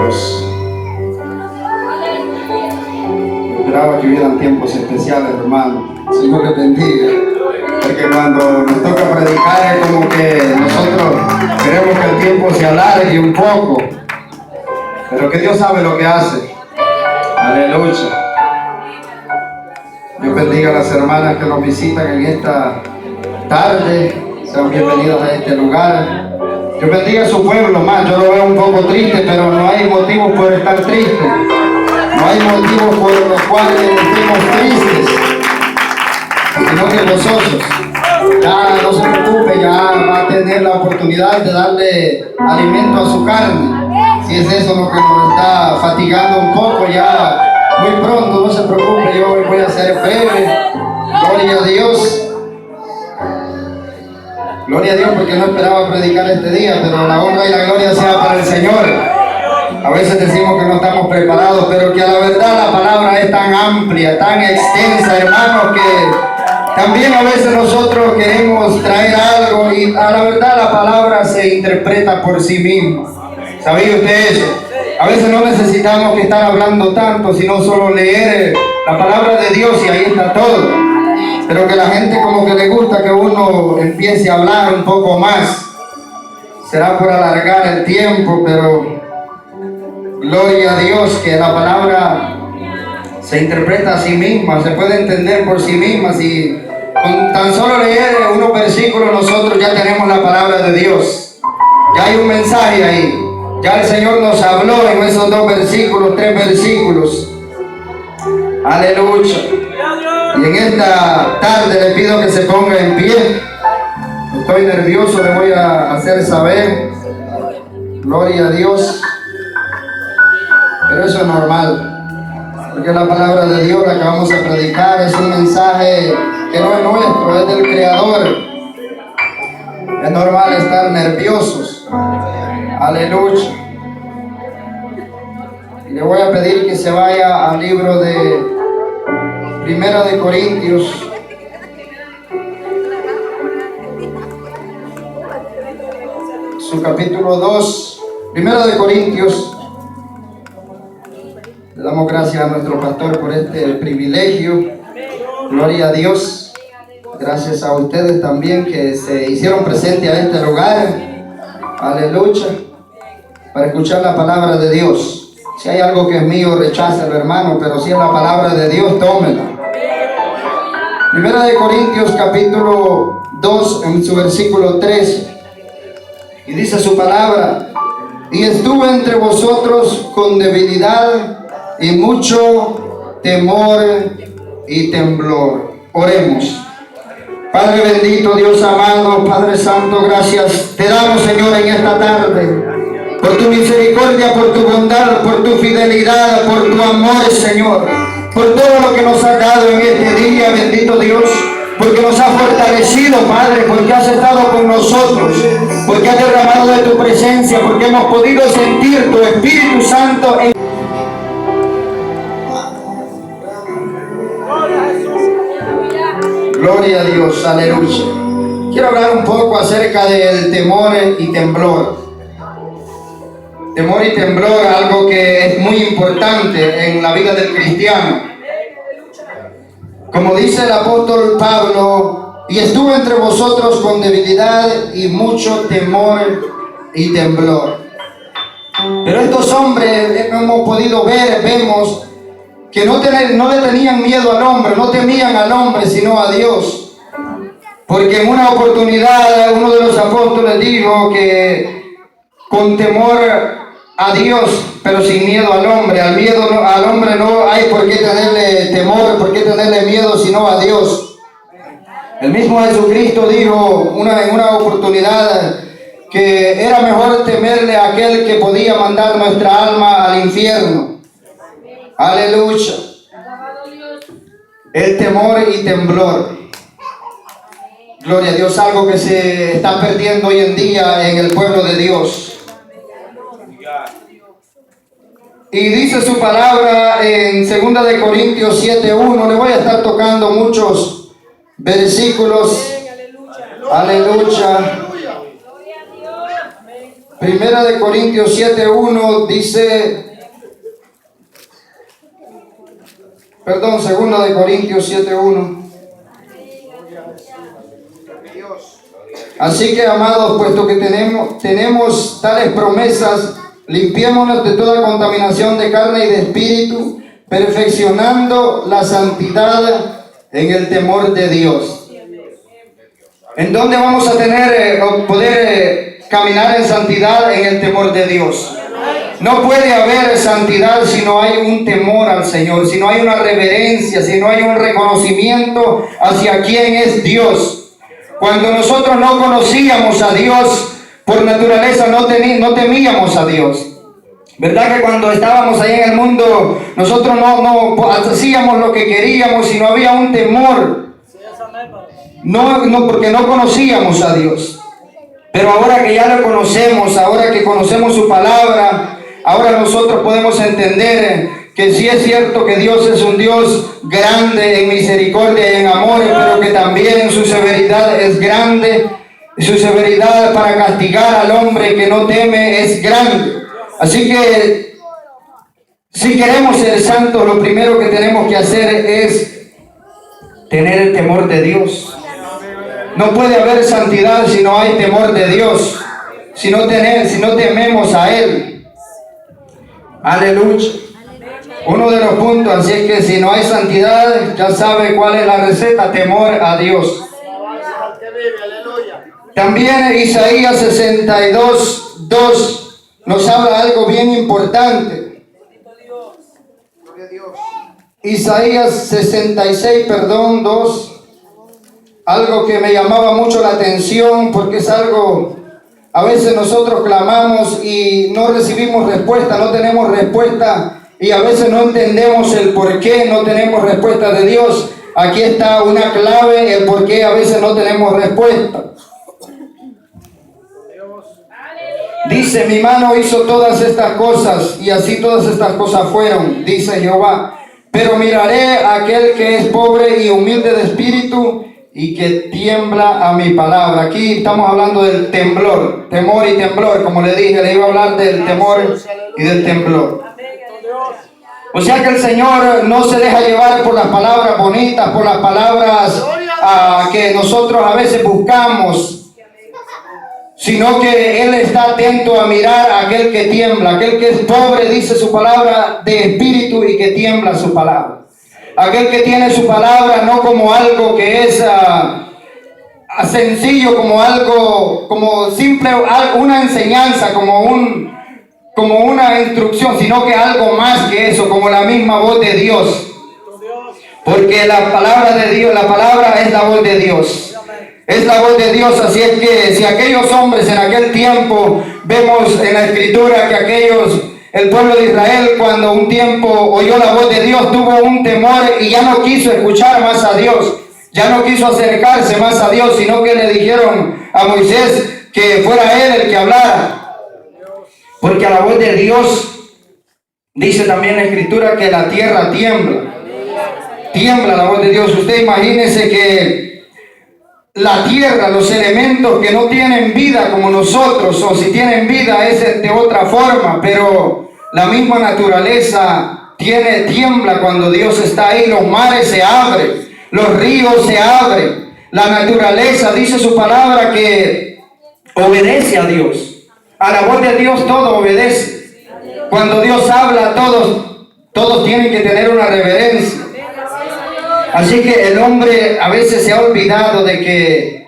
Dios. Esperaba que hubieran tiempos especiales, hermano. Señor les bendiga. Porque cuando nos toca predicar es como que nosotros queremos que el tiempo se alargue un poco. Pero que Dios sabe lo que hace. Aleluya. Dios bendiga a las hermanas que nos visitan en esta tarde. Sean bienvenidos a este lugar. Dios bendiga a su pueblo más. Yo lo veo un poco triste, pero no hay motivos por estar tristes. No hay motivos por los cuales estemos tristes, sino que gozosos. Ya no se preocupe, ya va a tener la oportunidad de darle alimento a su carne. Si es eso lo que nos está fatigando un poco, ya muy pronto, no se preocupe, yo hoy voy a ser breve. Gloria a Dios. Gloria a Dios, porque no esperaba predicar este día, pero la honra y la gloria sea para el Señor. A veces decimos que no estamos preparados, pero que a la verdad la palabra es tan amplia, tan extensa, hermanos, que también a veces nosotros queremos traer algo y a la verdad la palabra se interpreta por sí misma. ¿Sabía usted eso? A veces no necesitamos que estar hablando tanto, sino solo leer la palabra de Dios y ahí está todo. Pero que la gente como que le gusta que uno empiece a hablar un poco más. Será por alargar el tiempo, pero gloria a Dios que la palabra se interpreta a sí misma, se puede entender por sí misma. Si con tan solo leer unos versículos nosotros ya tenemos la palabra de Dios. Ya hay un mensaje ahí. Ya el Señor nos habló en esos 2 versículos, 3 versículos. Aleluya. Y en esta tarde le pido que se ponga en pie. Estoy nervioso, le voy a hacer saber. Gloria a Dios. Pero eso es normal. Porque la palabra de Dios, la que vamos a predicar, es un mensaje que no es nuestro, es del Creador. Es normal estar nerviosos. Aleluya. Y le voy a pedir que se vaya al libro de Primera de Corintios. Su capítulo 2. Primera de Corintios. Le damos gracias a nuestro pastor por este privilegio. Gloria a Dios. Gracias a ustedes también que se hicieron presentes a este lugar. Aleluya. Para escuchar la palabra de Dios. Si hay algo que es mío, rechácelo, hermano, pero si es la palabra de Dios, tómela. Primera de Corintios capítulo 2 en su versículo 3. Y dice su palabra: y estuve entre vosotros con debilidad y mucho temor y temblor. Oremos. Padre bendito, Dios amado, Padre santo, gracias te damos, Señor, en esta tarde. Por tu misericordia, por tu bondad, por tu fidelidad, por tu amor, Señor. Por todo lo que nos has dado en este día, bendito Dios. Porque nos has fortalecido, Padre, porque has estado con nosotros. Porque has derramado de tu presencia, porque hemos podido sentir tu Espíritu Santo en... Gloria a Dios, aleluya. Quiero hablar un poco acerca del temor y temblor. Temor y temblor, algo que es muy importante en la vida del cristiano. Como dice el apóstol Pablo: y estuve entre vosotros con debilidad y mucho temor y temblor. Pero estos hombres hemos podido ver, vemos que no le tenían miedo al hombre, no temían al hombre, sino a Dios. Porque en una oportunidad uno de los apóstoles dijo que con temor a Dios, pero sin miedo al hombre. Al hombre no hay por qué tenerle temor, por qué tenerle miedo, sino a Dios. El mismo Jesucristo dijo en una oportunidad que era mejor temerle a aquel que podía mandar nuestra alma al infierno. Aleluya. El temor y temblor. Gloria a Dios, algo que se está perdiendo hoy en día en el pueblo de Dios. Y dice su palabra en 2 de Corintios 7:1. Le voy a estar tocando muchos versículos. Aleluya. Primera de Corintios 7:1 dice, perdón, Segunda de Corintios 7:1. Así que, amados, puesto que tenemos tales promesas, limpiémonos de toda contaminación de carne y de espíritu, perfeccionando la santidad en el temor de Dios. ¿En dónde vamos a poder caminar en santidad? En el temor de Dios. No puede haber santidad si no hay un temor al Señor, si no hay una reverencia, si no hay un reconocimiento hacia quién es Dios. Cuando nosotros no conocíamos a Dios, por naturaleza no temíamos a Dios. ¿Verdad que cuando estábamos ahí en el mundo, nosotros no hacíamos lo que queríamos y no había un temor? No, porque no conocíamos a Dios. Pero ahora que ya lo conocemos, ahora que conocemos su palabra, ahora nosotros podemos entender que sí es cierto que Dios es un Dios grande en misericordia y en amor, pero que también su severidad es grande. Su severidad para castigar al hombre que no teme es grande. Así que si queremos ser santos, lo primero que tenemos que hacer es tener el temor de Dios. No puede haber santidad si no hay temor de Dios, si no tememos a Él. Aleluya. Uno de los puntos, así es que si no hay santidad, ya sabe cuál es la receta: temor a Dios. También Isaías 62:2 nos habla algo bien importante. Isaías 2, algo que me llamaba mucho la atención, porque es algo, a veces nosotros clamamos y no recibimos respuesta, no tenemos respuesta, y a veces no entendemos el por qué no tenemos respuesta de Dios. Aquí está una clave, el por qué a veces no tenemos respuesta. Dice: mi mano hizo todas estas cosas, y así todas estas cosas fueron, dice Jehová. Pero miraré a aquel que es pobre y humilde de espíritu y que tiembla a mi palabra. Aquí estamos hablando del temblor, temor y temblor. Como le dije, le iba a hablar del temor y del temblor. O sea que el Señor no se deja llevar por las palabras bonitas, por las palabras que nosotros a veces buscamos, sino que Él está atento a mirar a aquel que tiembla, aquel que es pobre, dice su palabra, de espíritu, y que tiembla su palabra. Aquel que tiene su palabra no como algo que es sencillo, como algo, como simple, una enseñanza, como una instrucción, sino que algo más que eso, como la misma voz de Dios. Porque la palabra de Dios, la palabra es la voz de Dios. Es la voz de Dios. Así es que si aquellos hombres en aquel tiempo, vemos en la escritura que el pueblo de Israel, cuando un tiempo oyó la voz de Dios, tuvo un temor y ya no quiso escuchar más a Dios, ya no quiso acercarse más a Dios, sino que le dijeron a Moisés que fuera él el que hablara. Porque a la voz de Dios, dice también la escritura, que la tierra tiembla. Tiembla la voz de Dios. Usted imagínese que la tierra, los elementos que no tienen vida como nosotros, o si tienen vida es de otra forma, pero la misma naturaleza tiembla cuando Dios está ahí. Los mares se abren, los ríos se abren. La naturaleza, dice su palabra, que obedece a Dios. A la voz de Dios todo obedece. Cuando Dios habla, todos tienen que tener una reverencia. Así que el hombre a veces se ha olvidado de que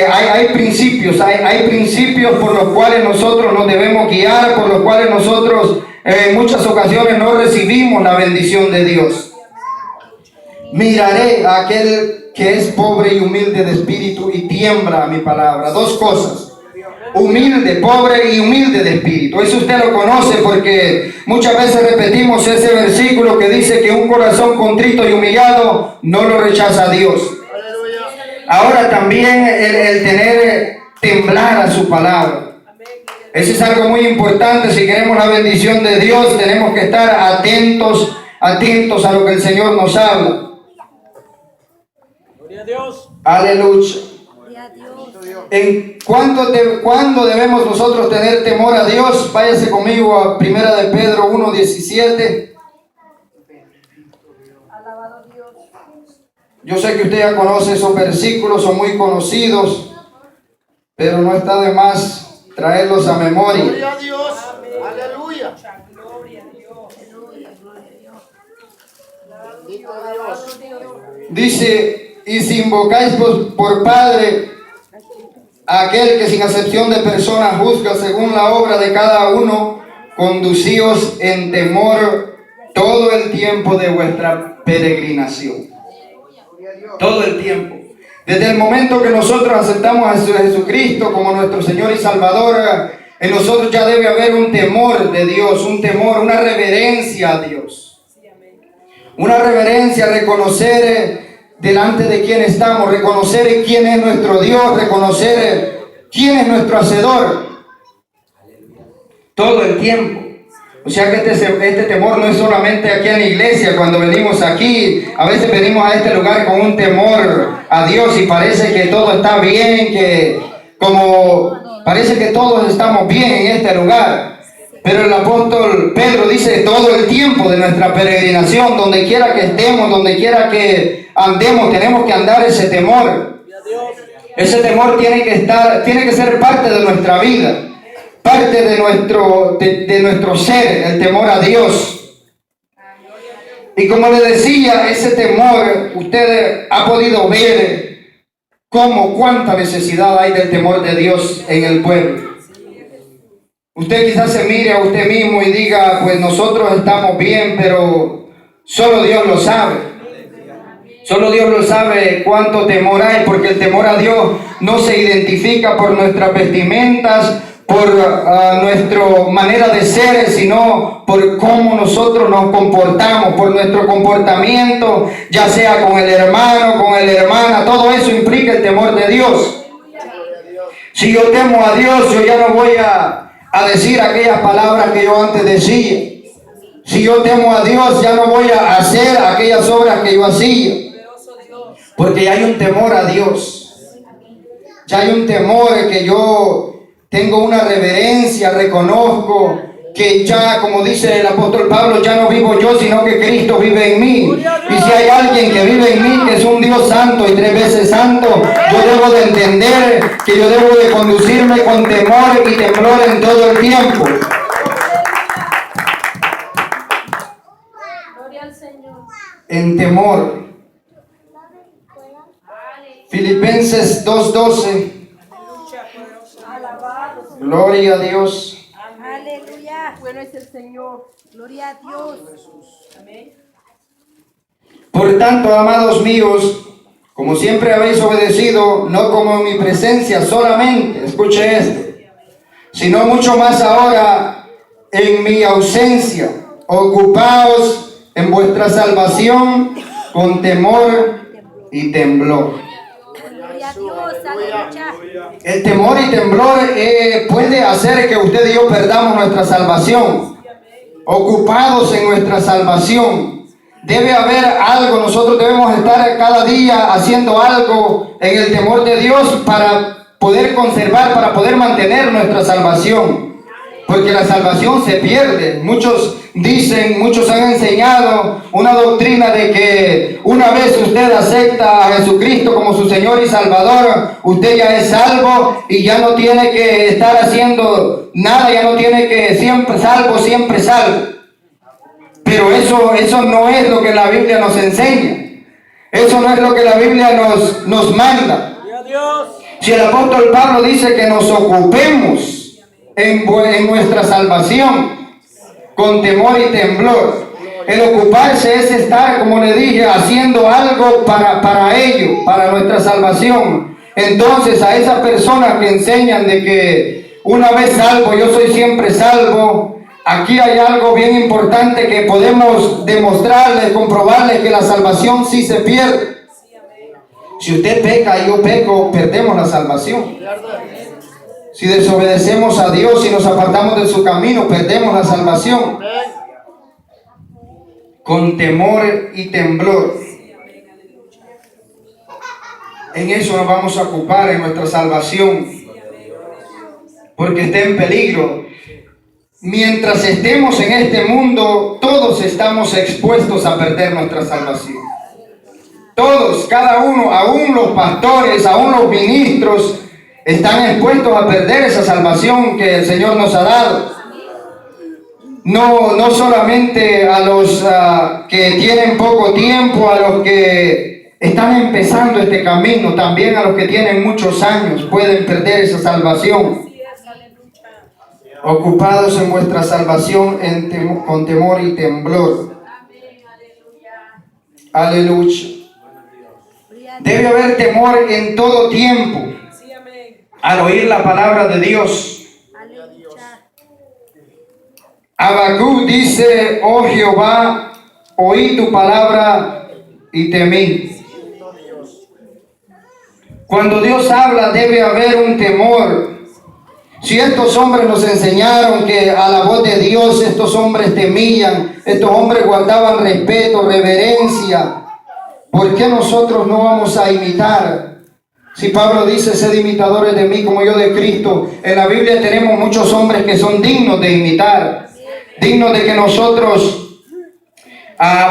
hay principios, hay principios por los cuales nosotros nos debemos guiar, por los cuales nosotros en muchas ocasiones no recibimos la bendición de Dios. Miraré a aquel que es pobre y humilde de espíritu y tiembla a mi palabra. Dos cosas: humilde, pobre y humilde de espíritu. Eso usted lo conoce porque muchas veces repetimos ese versículo que dice que un corazón contrito y humillado no lo rechaza Dios. Ahora también el temblar a su palabra. Eso es algo muy importante. Si queremos la bendición de Dios, tenemos que estar atentos a lo que el Señor nos habla. Gloria a Dios. Aleluya. Gloria a Dios. ¿Cuándo debemos nosotros tener temor a Dios? Váyase conmigo a 1 de Pedro 1:17. Yo sé que usted ya conoce esos versículos, son muy conocidos, pero no está de más traerlos a memoria. Gloria a Dios. Aleluya. Bendito Dios. Dice, y si invocáis por Padre a aquel que sin acepción de personas juzga según la obra de cada uno, conducíos en temor todo el tiempo de vuestra peregrinación. Todo el tiempo. Desde el momento que nosotros aceptamos a Jesucristo como nuestro Señor y Salvador, en nosotros ya debe haber un temor de Dios, un temor, una reverencia a Dios. Una reverencia, reconocer delante de quién estamos, reconocer quién es nuestro Dios, reconocer quién es nuestro Hacedor. Todo el tiempo. O sea que este temor no es solamente aquí en la iglesia, cuando venimos aquí, a veces venimos a este lugar con un temor a Dios y parece que todo está bien, parece que todos estamos bien en este lugar. Pero el apóstol Pedro dice todo el tiempo de nuestra peregrinación, donde quiera que estemos, donde quiera que andemos, tenemos que andar ese temor. Ese temor tiene que ser parte de nuestra vida. Parte de nuestro ser, el temor a Dios. Y como le decía, ese temor, usted ha podido ver cuánta necesidad hay del temor de Dios en el pueblo. Usted quizás se mire a usted mismo y diga, pues nosotros estamos bien, pero solo Dios lo sabe. Solo Dios lo sabe cuánto temor hay, porque el temor a Dios no se identifica por nuestras vestimentas, por nuestra manera de ser, sino por cómo nosotros nos comportamos, por nuestro comportamiento, ya sea con el hermano, con la hermana, todo eso implica el temor de Dios. Si yo temo a Dios, yo ya no voy a decir aquellas palabras que yo antes decía. Si yo temo a Dios, ya no voy a hacer aquellas obras que yo hacía, porque ya hay un temor a Dios. Ya hay un temor que yo tengo una reverencia, reconozco que ya, como dice el apóstol Pablo, ya no vivo yo, sino que Cristo vive en mí. Y si hay alguien que vive en mí, que es un Dios santo y 3 veces santo, yo debo de entender que yo debo de conducirme con temor y temblor en todo el tiempo. En temor. Filipenses 2:12. Gloria a Dios. Aleluya. Bueno es el Señor. Gloria a Dios. Amén. Por tanto, amados míos, como siempre habéis obedecido, no como en mi presencia solamente, escuche esto, sino mucho más ahora en mi ausencia, ocupaos en vuestra salvación con temor y temblor. Gloria a Dios. Aleluya. El temor y temblor puede hacer que usted y yo perdamos nuestra salvación. Ocupados en nuestra salvación. Debe haber algo, nosotros debemos estar cada día haciendo algo en el temor de Dios para poder conservar, para poder mantener nuestra salvación. Porque la salvación se pierde. Muchos dicen, muchos han enseñado una doctrina de que una vez usted acepta a Jesucristo como su Señor y Salvador, usted ya es salvo y ya no tiene que estar haciendo nada, ya no tiene que siempre salvo, siempre salvo. Pero eso no es lo que la Biblia nos enseña. Eso no es lo que la Biblia nos manda. Si el apóstol Pablo dice que nos ocupemos en nuestra salvación con temor y temblor. El ocuparse es estar, como le dije, haciendo algo para ello, para nuestra salvación. Entonces, a esas personas que enseñan de que una vez salvo, yo soy siempre salvo, aquí hay algo bien importante que podemos demostrarles, comprobarles que la salvación sí se pierde. Si usted peca y yo peco, perdemos la salvación. Si desobedecemos a Dios y nos apartamos de su camino, perdemos la salvación. Con temor y temblor. En eso nos vamos a ocupar, en nuestra salvación, porque está en peligro. Mientras estemos en este mundo, todos estamos expuestos a perder nuestra salvación. Todos, cada uno, aún los pastores, aún los ministros, están expuestos a perder esa salvación que el Señor nos ha dado. No solamente a los que tienen poco tiempo, a los que están empezando este camino, también a los que tienen muchos años pueden perder esa salvación. Ocupados en vuestra salvación con temor y temblor. Aleluya. Debe haber temor en todo tiempo al oír la palabra de Dios. Habacuc dice: oh Jehová, oí tu palabra y temí. Cuando Dios habla debe haber un temor. Si estos hombres nos enseñaron que a la voz de Dios estos hombres temían, estos hombres guardaban respeto, reverencia, ¿por qué nosotros no vamos a imitar? Si Pablo dice: sed imitadores de mí como yo de Cristo, en la Biblia tenemos muchos hombres que son dignos de imitar, dignos de que nosotros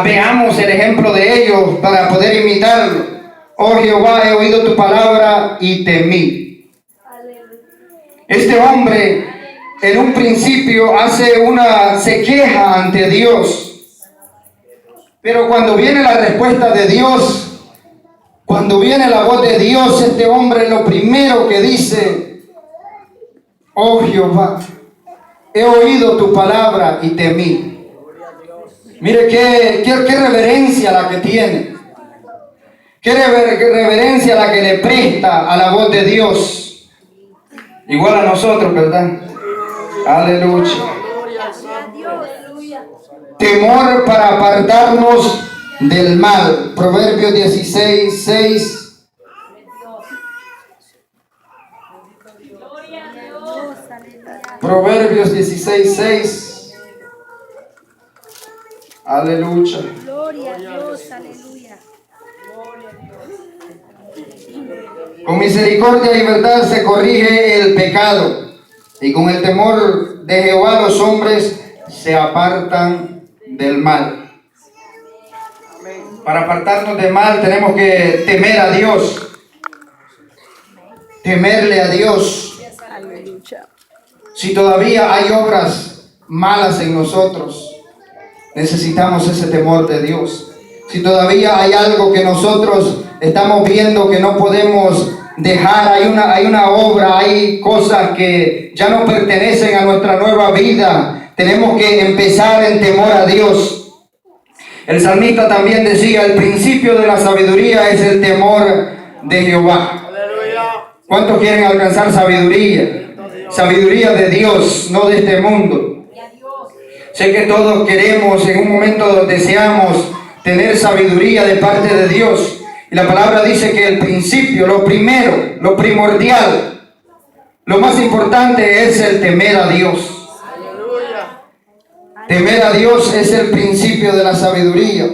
veamos el ejemplo de ellos para poder imitarlo. Oh Jehová, he oído tu palabra y temí. Este hombre en un principio se queja ante Dios, pero cuando viene la respuesta de Dios, cuando viene la voz de Dios, este hombre lo primero que dice: oh Jehová, he oído tu palabra y temí. Mire qué reverencia la que tiene. Qué reverencia la que le presta a la voz de Dios. Igual a nosotros, ¿verdad? Aleluya. Temor para apartarnos del mal. Proverbios 16:6. Proverbios 16:6. Aleluya. Gloria a Dios, aleluya. Con misericordia y verdad se corrige el pecado, y con el temor de Jehová los hombres se apartan del mal. Para apartarnos del mal tenemos que temer a Dios, temerle a Dios. Si todavía hay obras malas en nosotros, necesitamos ese temor de Dios. Si todavía hay algo que nosotros estamos viendo que no podemos dejar, hay una obra, hay cosas que ya no pertenecen a nuestra nueva vida, tenemos que empezar en temor a Dios. El salmista también decía: el principio de la sabiduría es el temor de Jehová. ¿Cuántos quieren alcanzar sabiduría? Sabiduría de Dios, no de este mundo. Sé que todos queremos, en un momento deseamos tener sabiduría de parte de Dios. Y la palabra dice que el principio, lo primero, lo primordial, lo más importante es el temer a Dios. Aleluya. Temer a Dios es el principio de la sabiduría.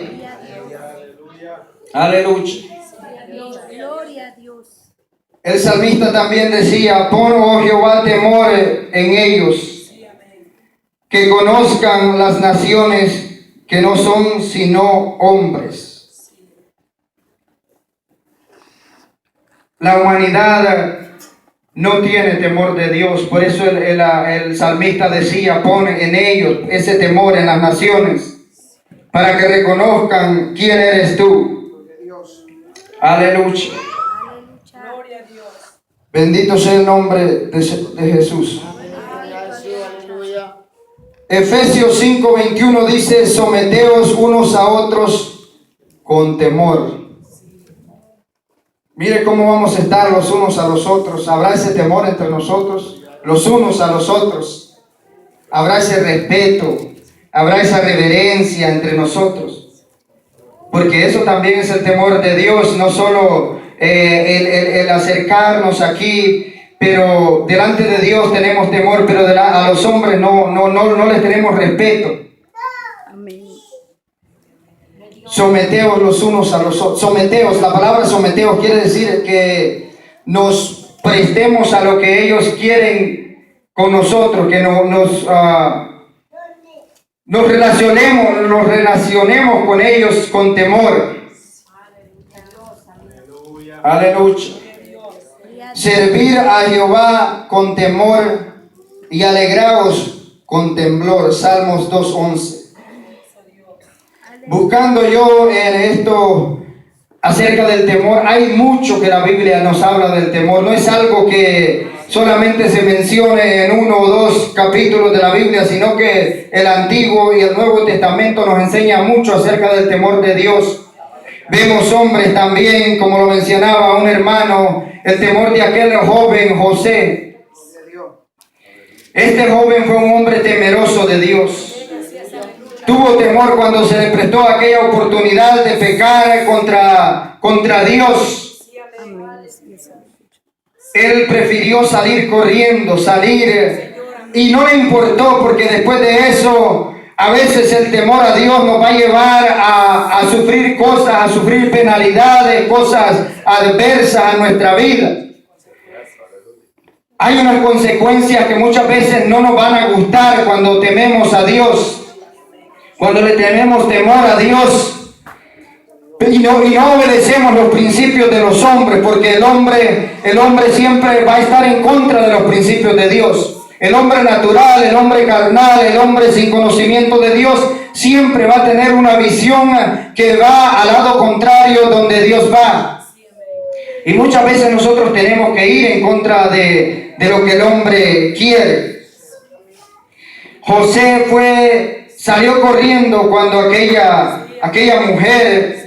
Aleluya. Gloria a Dios. El salmista también decía: pon, oh Jehová, temor en ellos, que conozcan las naciones que no son sino hombres. La humanidad no tiene temor de Dios, por eso el salmista decía: pon en ellos ese temor, en las naciones, para que reconozcan quién eres tú. Aleluya. Gloria a Dios. Bendito sea el nombre de Jesús. Aleluya. Efesios 5:21 dice: someteos unos a otros con temor. Mire cómo vamos a estar los unos a los otros. Habrá ese temor entre nosotros, los unos a los otros. Habrá ese respeto, habrá esa reverencia entre nosotros. Porque eso también es el temor de Dios, no solo el acercarnos aquí, pero delante de Dios tenemos temor, pero a los hombres no les tenemos respeto. Amén. Someteos los unos a los otros. Someteos, la palabra someteos quiere decir que nos prestemos a lo que ellos quieren con nosotros, que nos relacionemos con ellos con temor. Aleluya. Servir a Jehová con temor y alegraos con temblor. Salmos 2:11. Buscando yo en esto acerca del temor, hay mucho que la Biblia nos habla del temor. No es algo que solamente se mencione en 1 o 2 capítulos de la Biblia, sino que el Antiguo y el Nuevo Testamento nos enseña mucho acerca del temor de Dios. Vemos hombres también, como lo mencionaba un hermano, el temor de aquel joven José. Este joven fue un hombre temeroso de Dios. Tuvo temor cuando se le prestó aquella oportunidad de pecar contra Dios. Él prefirió salir corriendo, y no le importó, porque después de eso, a veces el temor a Dios nos va a llevar a sufrir cosas, a sufrir penalidades, cosas adversas a nuestra vida. Hay unas consecuencias que muchas veces no nos van a gustar cuando tememos a Dios. Cuando le tenemos temor a Dios y no obedecemos los principios de los hombres, porque el hombre siempre va a estar en contra de los principios de Dios. El hombre natural, el hombre carnal, el hombre sin conocimiento de Dios, siempre va a tener una visión que va al lado contrario donde Dios va. Y muchas veces nosotros tenemos que ir en contra de lo que el hombre quiere. José salió corriendo cuando aquella mujer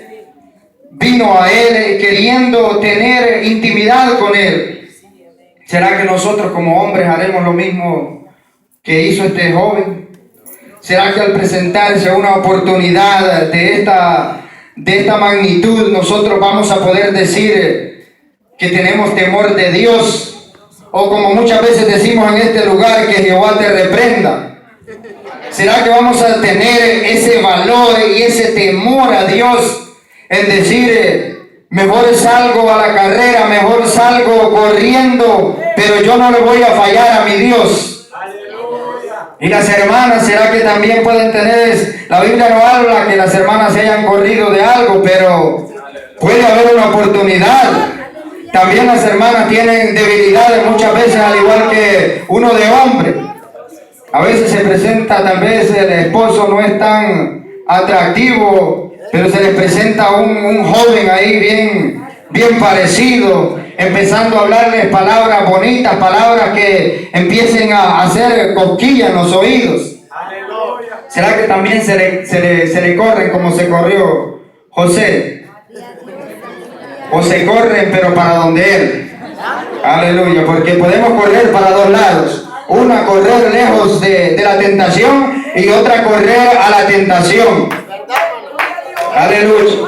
vino a él queriendo tener intimidad con él. ¿Será que nosotros como hombres haremos lo mismo que hizo este joven? ¿Será que al presentarse una oportunidad de esta magnitud nosotros vamos a poder decir que tenemos temor de Dios? O como muchas veces decimos en este lugar, que Jehová te reprenda. ¿Será que vamos a tener ese valor y ese temor a Dios en decir, mejor salgo a la carrera, mejor salgo corriendo, pero yo no le voy a fallar a mi Dios? Y las hermanas, ¿será que también pueden tener? La Biblia no habla que las hermanas se hayan corrido de algo, pero puede haber una oportunidad. También las hermanas tienen debilidades muchas veces, al igual que uno de hombre. A veces se presenta, tal vez el esposo no es tan atractivo, pero se les presenta un joven ahí bien parecido, empezando a hablarles palabras bonitas, palabras que empiecen a hacer cosquillas en los oídos. ¿Será que también se le corren como se corrió José? O se corren pero para donde él. Aleluya, porque podemos correr para dos lados. Una, correr lejos de la tentación, y otra, correr a la tentación. Aleluya.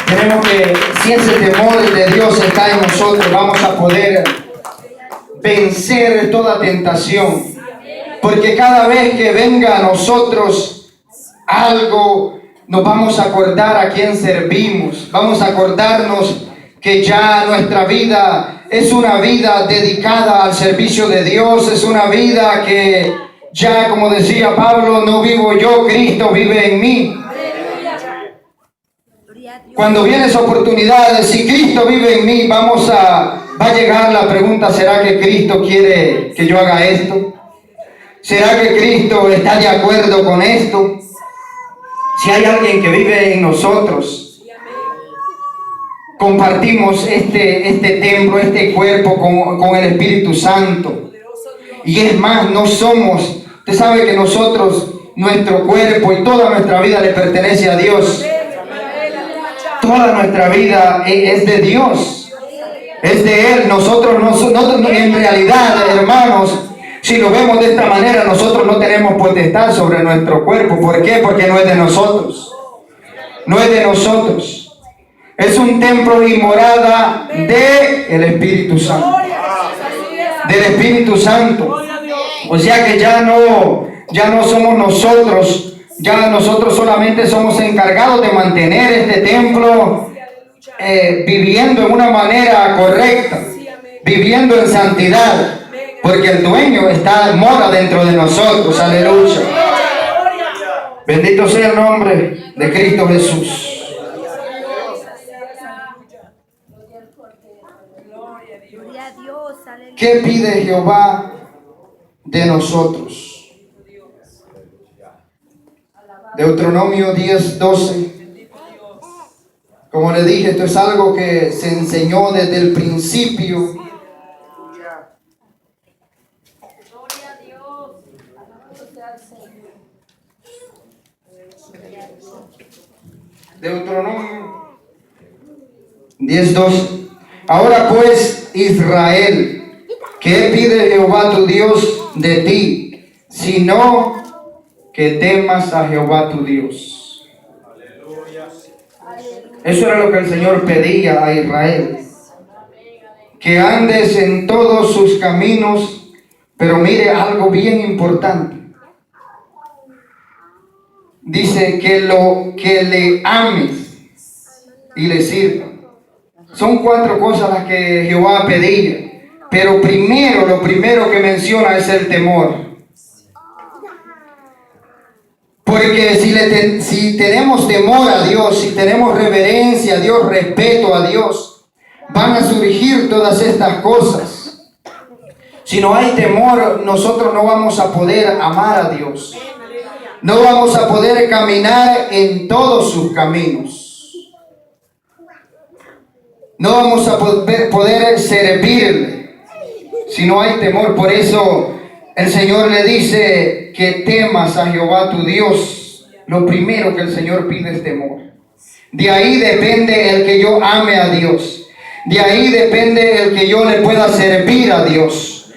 Tenemos que, si ese temor de Dios está en nosotros, vamos a poder vencer toda tentación. Porque cada vez que venga a nosotros algo, nos vamos a acordar a quién servimos. Vamos a acordarnos que ya nuestra vida es una vida dedicada al servicio de Dios. Es una vida que ya, como decía Pablo, no vivo yo, Cristo vive en mí. Cuando viene esa oportunidad, si Cristo vive en mí, va a llegar la pregunta, ¿será que Cristo quiere que yo haga esto? ¿Será que Cristo está de acuerdo con esto? Si hay alguien que vive en nosotros, compartimos este templo, este cuerpo con el Espíritu Santo. Y es más, no somos, usted sabe que nosotros, nuestro cuerpo y toda nuestra vida le pertenece a Dios. Toda nuestra vida es de Dios, es de Él. Nosotros no, en realidad, hermanos, si lo vemos de esta manera, nosotros no tenemos potestad sobre nuestro cuerpo. ¿Por qué? Porque no es de nosotros. No es de nosotros. Es un templo y morada del Espíritu Santo. Del Espíritu Santo. O sea que ya no somos nosotros Ya nosotros solamente somos encargados de mantener este templo viviendo en una manera correcta, viviendo en santidad, porque el dueño mora dentro de nosotros. Aleluya. Bendito sea el nombre de Cristo Jesús. Gloria a Dios, aleluya. ¿Qué pide Jehová de nosotros? Deuteronomio 10:12. Como le dije, esto es algo que se enseñó desde el principio. Gloria a Dios. Alabado sea el Señor. Deuteronomio 10:12. Ahora pues, Israel, ¿qué pide Jehová tu Dios de ti? Sino que temas a Jehová tu Dios. Eso era lo que el Señor pedía a Israel. Que andes en todos sus caminos, pero mire algo bien importante. Dice que le ames y le sirvas. Son 4 cosas las que Jehová pedía. Pero lo primero que menciona es el temor. Porque si tenemos temor a Dios, si tenemos reverencia a Dios, respeto a Dios, van a surgir todas estas cosas. Si no hay temor, nosotros no vamos a poder amar a Dios. No vamos a poder caminar en todos sus caminos. No vamos a poder servirle si no hay temor. Por eso el Señor le dice que temas a Jehová tu Dios. Lo primero que el Señor pide es temor. De ahí depende el que yo ame a Dios. De ahí depende el que yo le pueda servir a Dios.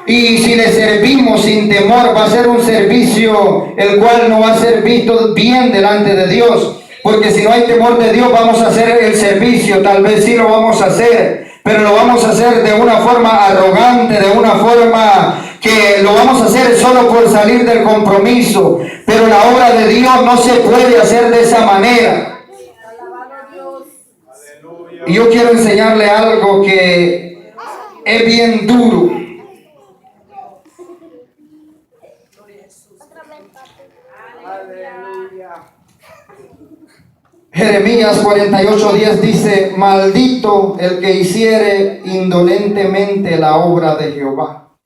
Y si le servimos sin temor, va a ser un servicio el cual no va a ser visto bien delante de Dios. Porque si no hay temor de Dios, vamos a hacer el servicio. Tal vez sí lo vamos a hacer, pero lo vamos a hacer de una forma arrogante, de una forma que lo vamos a hacer solo por salir del compromiso. Pero la obra de Dios no se puede hacer de esa manera. Y yo quiero enseñarle algo que es bien duro. Jeremías 48:10 dice: maldito el que hiciere indolentemente la obra de Jehová.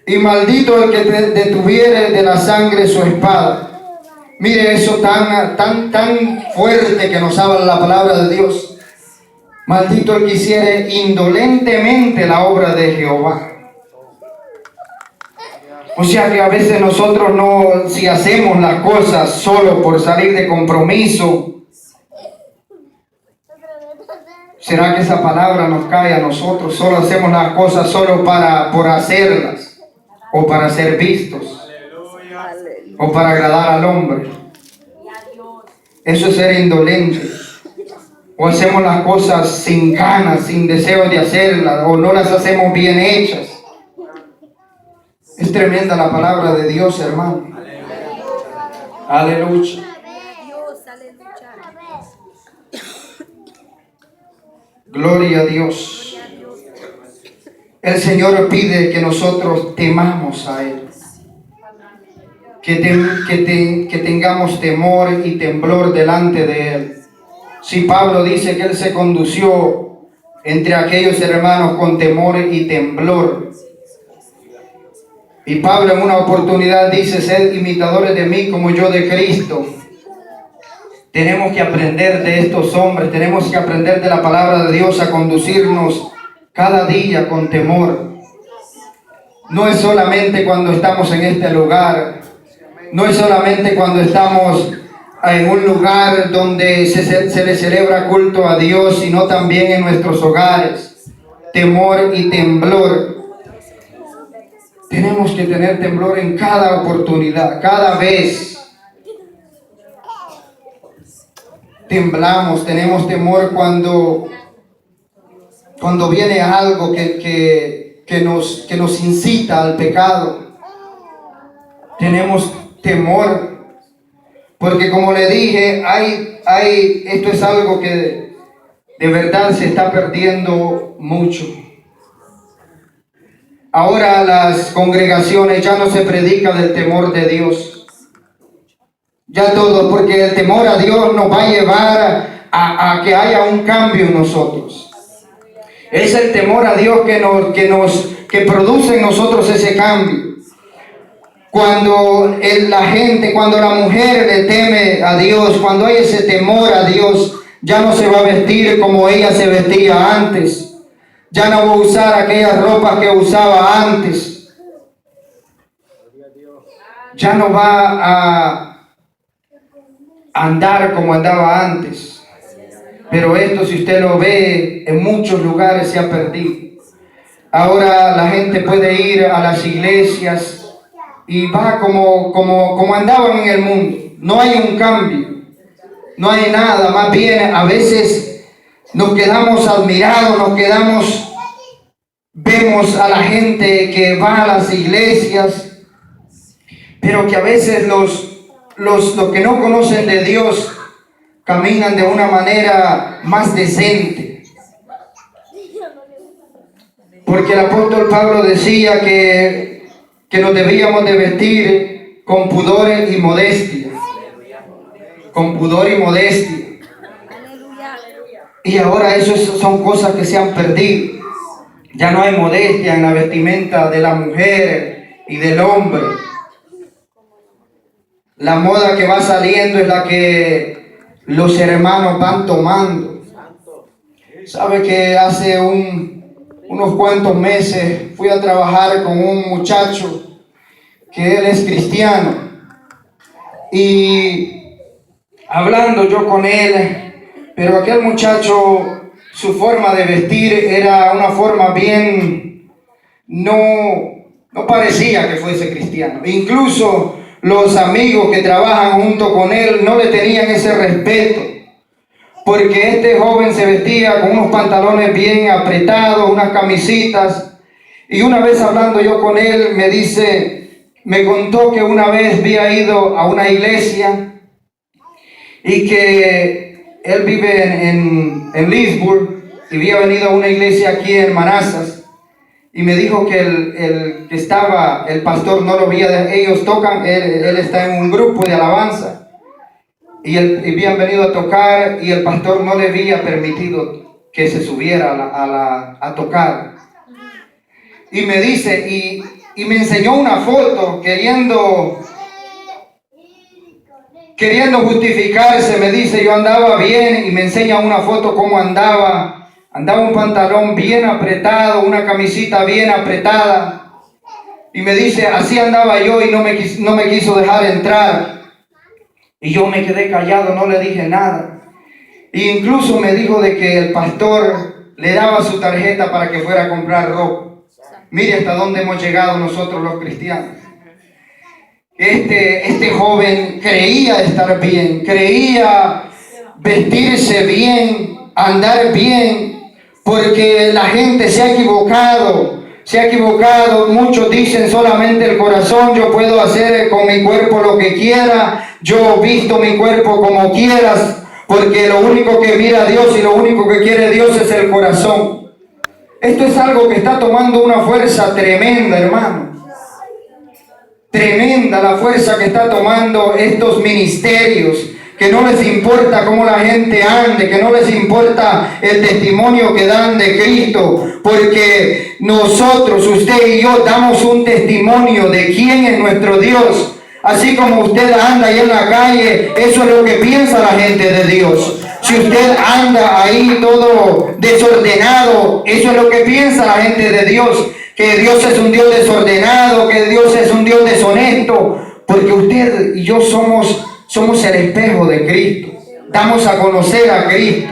Y maldito el que detuviere de la sangre su espada. Mire eso tan fuerte que nos habla la palabra de Dios. Maldito el que hiciere indolentemente la obra de Jehová. O sea que a veces nosotros si hacemos las cosas solo por salir de compromiso, ¿será que esa palabra nos cae a nosotros? Solo hacemos las cosas solo por hacerlas, o para ser vistos, o para agradar al hombre. Eso es ser indolente. O hacemos las cosas sin ganas, sin deseo de hacerlas, o no las hacemos bien hechas. Es tremenda la palabra de Dios, hermano. Aleluya. Gloria a Dios. El Señor pide que nosotros temamos a Él. Que tengamos temor y temblor delante de Él. Si Pablo dice que Él se condució entre aquellos hermanos con temor y temblor. Y Pablo en una oportunidad dice: sed imitadores de mí como yo de Cristo. Tenemos que aprender de estos hombres, tenemos que aprender de la palabra de Dios a conducirnos cada día con temor. No es solamente cuando estamos en este lugar, no es solamente cuando estamos en un lugar donde se le celebra culto a Dios, sino también en nuestros hogares. Temor y temblor. Tenemos que tener temblor en cada oportunidad, cada vez. Temblamos, tenemos temor cuando viene algo que nos incita al pecado. tenemos temor, porque como le dije, esto es algo que de verdad se está perdiendo mucho. Ahora las congregaciones ya no se predica del temor de Dios. Ya todo, porque el temor a Dios nos va a llevar a que haya un cambio en nosotros. Es el temor a Dios que produce en nosotros ese cambio. Cuando cuando la mujer le teme a Dios, cuando hay ese temor a Dios, ya no se va a vestir como ella se vestía antes. Ya no va a usar aquellas ropas que usaba antes. Ya no va a andar como andaba antes. Pero esto, si usted lo ve, en muchos lugares se ha perdido. Ahora la gente puede ir a las iglesias y va como andaban en el mundo. No hay un cambio, no hay nada. Más bien, a veces nos quedamos admirados, vemos a la gente que va a las iglesias, pero que a veces los que no conocen de Dios caminan de una manera más decente. Porque el apóstol Pablo decía que nos debíamos de vestir con pudor y modestia. Con pudor y modestia. Y ahora eso son cosas que se han perdido. Ya no hay modestia en la vestimenta de la mujer y del hombre. La moda que va saliendo es la que los hermanos van tomando. Sabe que hace unos cuantos meses fui a trabajar con un muchacho que él es cristiano. Y hablando yo con él, pero aquel muchacho, su forma de vestir era una forma bien, no parecía que fuese cristiano. Incluso los amigos que trabajan junto con él no le tenían ese respeto, porque este joven se vestía con unos pantalones bien apretados, unas camisitas. Y una vez hablando yo con él, me contó que una vez había ido a una iglesia y que él vive en Leesburg y había venido a una iglesia aquí en Manassas, y me dijo que el pastor no lo veía. Ellos tocan, él está en un grupo de alabanza y habían venido a tocar y el pastor no le había permitido que se subiera a tocar. Y me dice, y me enseñó una foto queriendo justificarse. Me dice, yo andaba bien, y me enseña una foto cómo andaba un pantalón bien apretado, una camisita bien apretada, y me dice, así andaba yo, y no me quiso dejar entrar, y yo me quedé callado, no le dije nada. E incluso me dijo de que el pastor le daba su tarjeta para que fuera a comprar ropa. Mire hasta dónde hemos llegado nosotros los cristianos. Este joven creía estar bien, creía vestirse bien, andar bien, porque la gente se ha equivocado. Muchos dicen solamente el corazón, yo puedo hacer con mi cuerpo lo que quiera, yo visto mi cuerpo como quieras, porque lo único que mira Dios y lo único que quiere Dios es el corazón. Esto es algo que está tomando una fuerza tremenda, hermano. Tremenda la fuerza que está tomando estos ministerios, que no les importa cómo la gente ande, que no les importa el testimonio que dan de Cristo, porque nosotros, usted y yo, damos un testimonio de quién es nuestro Dios. Así como usted anda ahí en la calle, eso es lo que piensa la gente de Dios. Si usted anda ahí todo desordenado, eso es lo que piensa la gente de Dios. Que Dios es un Dios desordenado, que Dios es un Dios deshonesto, porque usted y yo somos el espejo de Cristo. Damos a conocer a Cristo.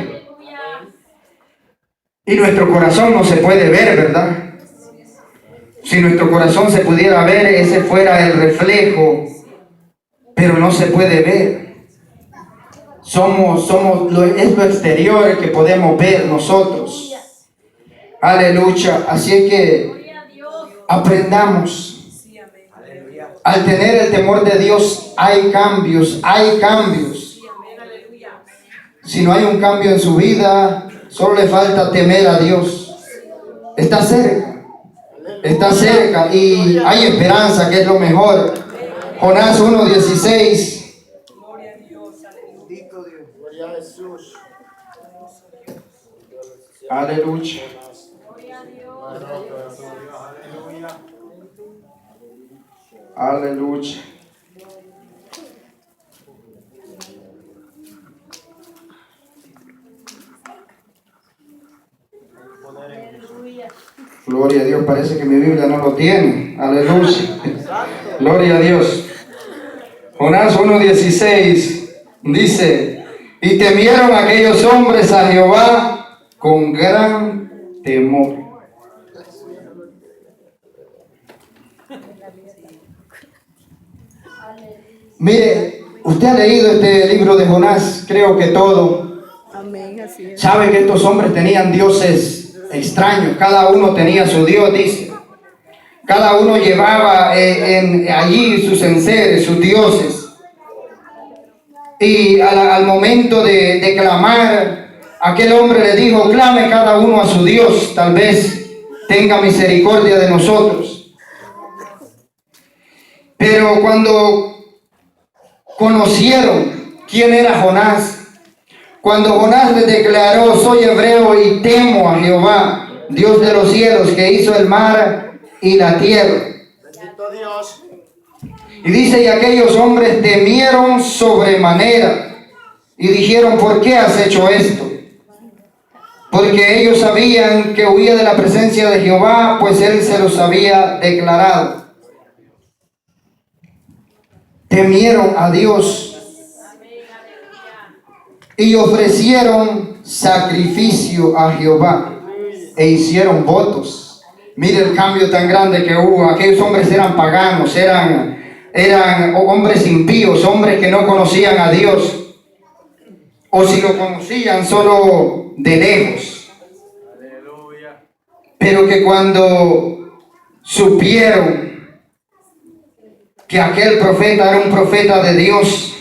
Y nuestro corazón no se puede ver, ¿verdad? Si nuestro corazón se pudiera ver, ese fuera el reflejo, pero no se puede ver. Es lo exterior que podemos ver nosotros. Aleluya. Así es que aprendamos. Al tener el temor de Dios hay cambios, hay cambios. Si no hay un cambio en su vida, solo le falta temer a Dios. Está cerca y hay esperanza, que es lo mejor. Jonás 1:16. Gloria a Jesús. Aleluya. Aleluya. Gloria a Dios, parece que mi Biblia no lo tiene. Aleluya. Gloria a Dios. Jonás 1:16 dice: y temieron aquellos hombres a Jehová con gran temor. Mire, usted ha leído este libro de Jonás, creo que todo. Amén, así es. Sabe que estos hombres tenían dioses extraños, cada uno tenía su Dios, dice. Cada uno llevaba allí sus enseres, sus dioses. Y al momento de clamar, aquel hombre le dijo: clame cada uno a su Dios, tal vez tenga misericordia de nosotros. Pero cuando conocieron quién era Jonás, cuando Jonás les declaró: soy hebreo y temo a Jehová, Dios de los cielos, que hizo el mar y la tierra. Bendito Dios. Y dice: y aquellos hombres temieron sobremanera y dijeron: ¿por qué has hecho esto? Porque ellos sabían que huía de la presencia de Jehová, pues él se los había declarado. Temieron a Dios y ofrecieron sacrificio a Jehová e hicieron votos. Mire el cambio tan grande que hubo. Aquellos hombres eran paganos, eran hombres impíos, hombres que no conocían a Dios, o si lo conocían solo de lejos. Pero que cuando supieron que aquel profeta era un profeta de Dios,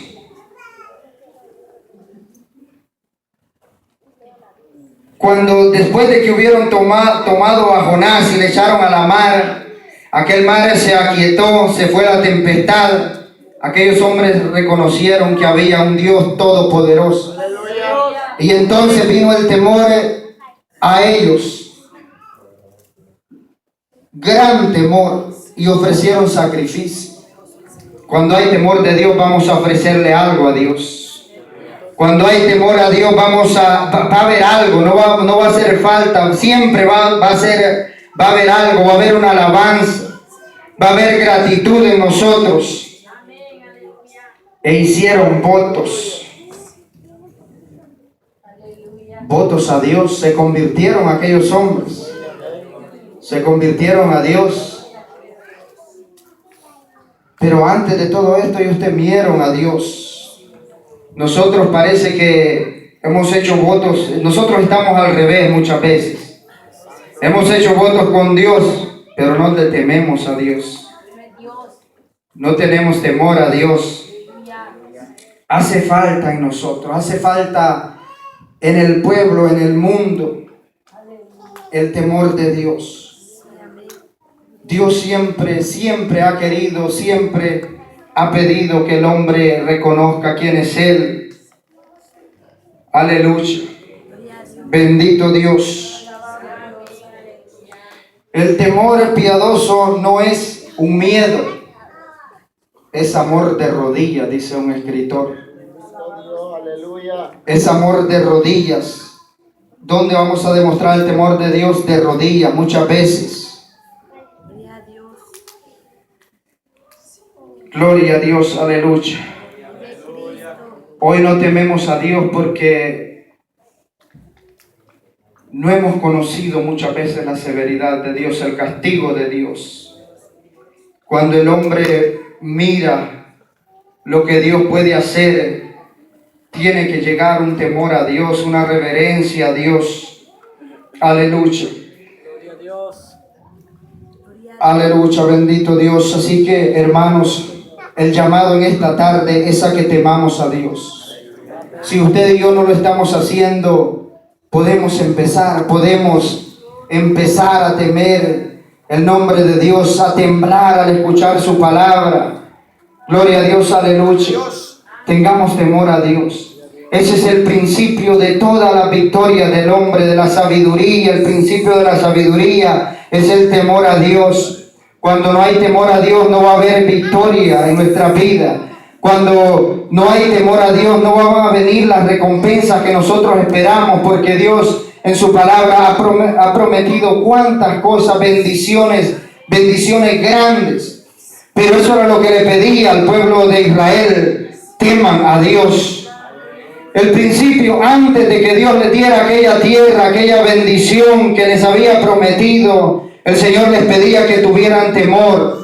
cuando después de que hubieron tomado a Jonás y le echaron a la mar, aquel mar se aquietó, se fue la tempestad, aquellos hombres reconocieron que había un Dios todopoderoso. Aleluya. Y entonces vino el temor a ellos, gran temor, y ofrecieron sacrificio. Cuando hay temor de Dios, vamos a ofrecerle algo a Dios. Cuando hay temor a Dios, va a haber algo, no va a hacer falta, siempre va a haber algo, va a haber una alabanza, va a haber gratitud en nosotros. E hicieron votos. Votos a Dios, se convirtieron aquellos hombres. Se convirtieron a Dios. Pero antes de todo esto, ellos temieron a Dios. Nosotros parece que hemos hecho votos, nosotros estamos al revés muchas veces. Hemos hecho votos con Dios, pero no le tememos a Dios. No tenemos temor a Dios. Hace falta en nosotros, hace falta en el pueblo, en el mundo, el temor de Dios. Dios siempre ha querido, siempre ha pedido que el hombre reconozca quién es Él. Aleluya. Bendito Dios. El temor piadoso no es un miedo, es amor de rodillas, dice un escritor. Aleluya. Es amor de rodillas. ¿Dónde vamos a demostrar el temor de Dios? De rodillas, muchas veces. Gloria a Dios, aleluya. Hoy no tememos a Dios porque no hemos conocido muchas veces la severidad de Dios, el castigo de Dios. Cuando el hombre mira lo que Dios puede hacer, tiene que llegar un temor a Dios, una reverencia a Dios. Aleluya. Aleluya, bendito Dios. Así que, hermanos, el llamado en esta tarde es a que temamos a Dios. Si usted y yo no lo estamos haciendo, podemos empezar a temer el nombre de Dios, a temblar al escuchar su palabra. Gloria a Dios, aleluya. Tengamos temor a Dios. Ese es el principio de toda la victoria del hombre, de la sabiduría. El principio de la sabiduría es el temor a Dios. Cuando no hay temor a Dios, no va a haber victoria en nuestra vida. Cuando no hay temor a Dios, no van a venir las recompensas que nosotros esperamos, porque Dios en su palabra ha prometido cuántas cosas, bendiciones grandes. Pero eso era lo que le pedía al pueblo de Israel: teman a Dios. El principio, antes de que Dios les diera aquella tierra, aquella bendición que les había prometido, el Señor les pedía que tuvieran temor.